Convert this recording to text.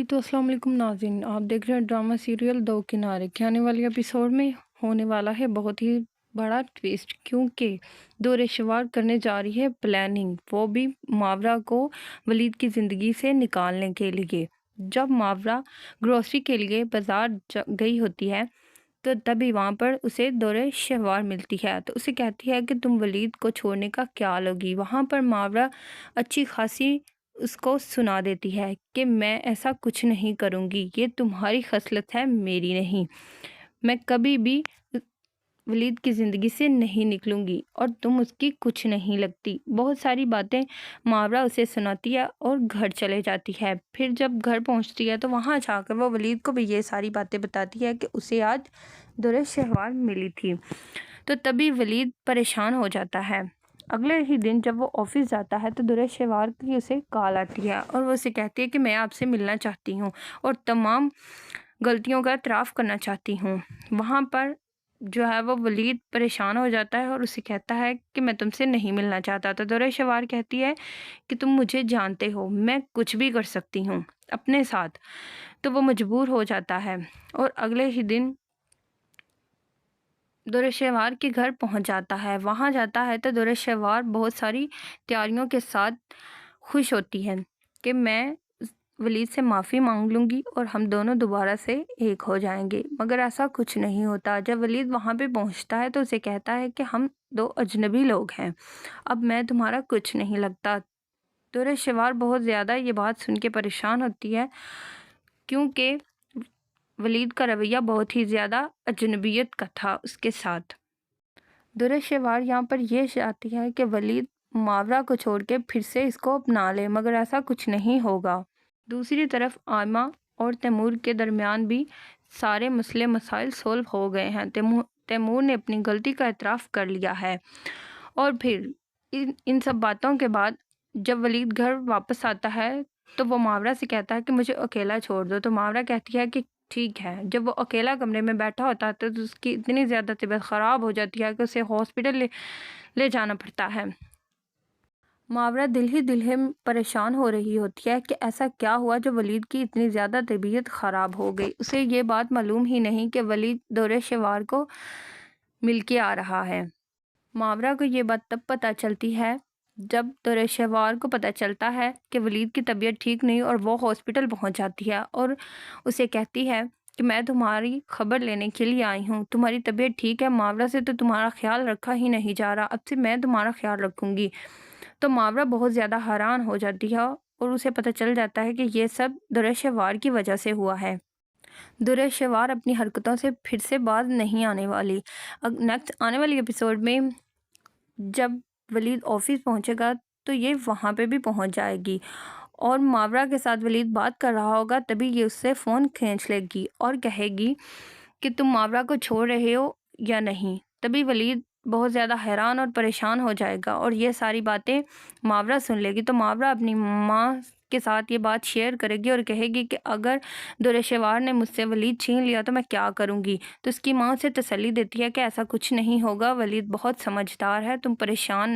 जी, तो अस्सलाम वालेकुम नाज़रीन। आप देख रहे हैं ड्रामा सीरियल दो किनारे के आने वाले एपिसोड में होने वाला है बहुत ही बड़ा ट्विस्ट, क्योंकि दो रेशेवार करने जा रही है प्लानिंग, वो भी मावरा को वलीद की ज़िंदगी से निकालने के लिए। जब मावरा ग्रोसरी के लिए बाज़ार गई होती है तो तभी वहाँ पर उसे दौरे शहवार मिलती है, तो उसे कहती है कि तुम वलीद को छोड़ने का क्या लोगी। वहाँ पर मावरा अच्छी खासी उसको सुना देती है कि मैं ऐसा कुछ नहीं करूँगी, ये तुम्हारी खसलत है, मेरी नहीं। मैं कभी भी वलीद की ज़िंदगी से नहीं निकलूंगी और तुम उसकी कुछ नहीं लगती। बहुत सारी बातें मावरा उसे सुनाती है और घर चले जाती है। फिर जब घर पहुंचती है तो वहां जाकर वो वलीद को भी ये सारी बातें बताती है कि उसे आज दुरे शहवार मिली थी। तो तभी वलीद परेशान हो जाता है। अगले ही दिन जब वो ऑफिस जाता है तो दुरे शहवार की उसे कॉल आती है और वो उसे कहती है कि मैं आपसे मिलना चाहती हूँ और तमाम गलतियों का एतराफ़ करना चाहती हूँ। वहाँ पर जो है वो वलीद परेशान हो जाता है और उसे कहता है कि मैं तुमसे नहीं मिलना चाहता। तो दुरे शवार कहती है कि तुम मुझे जानते हो, मैं कुछ भी कर सकती हूँ अपने साथ। तो वो मजबूर हो जाता है और अगले ही दिन दुरेशवार के घर पहुंच जाता है। वहां जाता है तो दुरेशवार बहुत सारी तैयारियों के साथ खुश होती है कि मैं वलीद से माफ़ी मांग लूँगी और हम दोनों दोबारा से एक हो जाएंगे। मगर ऐसा कुछ नहीं होता। जब वलीद वहाँ पे पहुँचता है तो उसे कहता है कि हम दो अजनबी लोग हैं, अब मैं तुम्हारा कुछ नहीं लगता। दुरेशवार बहुत ज़्यादा ये बात सुन के परेशान होती है, क्योंकि वलीद का रवैया बहुत ही ज़्यादा अजनबियत का था उसके साथ। दुरेशवार यहाँ पर यह चाहती है कि वलीद मावरा को छोड़ के फिर से इसको अपना ले, मगर ऐसा कुछ नहीं होगा। दूसरी तरफ आयमा और तैमूर के दरमियान भी सारे मसले मसाइल सोल्व हो गए हैं। तैमूर ने अपनी गलती का एतराफ़ कर लिया है। और फिर इन सब बातों के बाद जब वलीद घर वापस आता है तो वो मावरा से कहता है कि मुझे अकेला छोड़ दो। तो मावरा कहती है कि ठीक है। जब वो अकेला कमरे में बैठा होता है तो उसकी इतनी ज़्यादा तबीयत ख़राब हो जाती है कि उसे हॉस्पिटल ले जाना पड़ता है। मावरा दिल ही परेशान हो रही होती है कि ऐसा क्या हुआ जो वलीद की इतनी ज़्यादा तबीयत ख़राब हो गई। उसे ये बात मालूम ही नहीं कि वलीद दौरे शवार को मिल के आ रहा है। मावरा को ये बात तब पता चलती है जब दौरे शवार को पता चलता है कि वलीद की तबीयत ठीक नहीं और वो हॉस्पिटल पहुंच जाती है और उसे कहती है कि मैं तुम्हारी खबर लेने के लिए आई हूँ, तुम्हारी तबीयत ठीक है, मावरा से तो तुम्हारा ख्याल रखा ही नहीं जा रहा, अब से मैं तुम्हारा ख्याल रखूँगी। तो मावरा बहुत ज़्यादा हैरान हो जाती है और उसे पता चल जाता है कि ये सब दुरेशवार की वजह से हुआ है। दुरेशवार अपनी हरकतों से फिर से बाज नहीं आने वाली। नेक्स्ट आने वाली एपिसोड में जब वलीद ऑफिस पहुंचेगा तो ये वहाँ पे भी पहुंच जाएगी और मावरा के साथ वलीद बात कर रहा होगा, तभी ये उससे फ़ोन खींच लेगी और कहेगी कि तुम मावरा को छोड़ रहे हो या नहीं। तभी वलीद बहुत ज़्यादा हैरान और परेशान हो जाएगा और ये सारी बातें मावरा सुन लेगी। तो मावरा अपनी माँ के साथ ये बात शेयर करेगी और कहेगी कि अगर दुरेशवार ने मुझसे वलीद छीन लिया तो मैं क्या करूँगी। तो उसकी माँ उसे तसल्ली देती है कि ऐसा कुछ नहीं होगा, वलीद बहुत समझदार है, तुम परेशान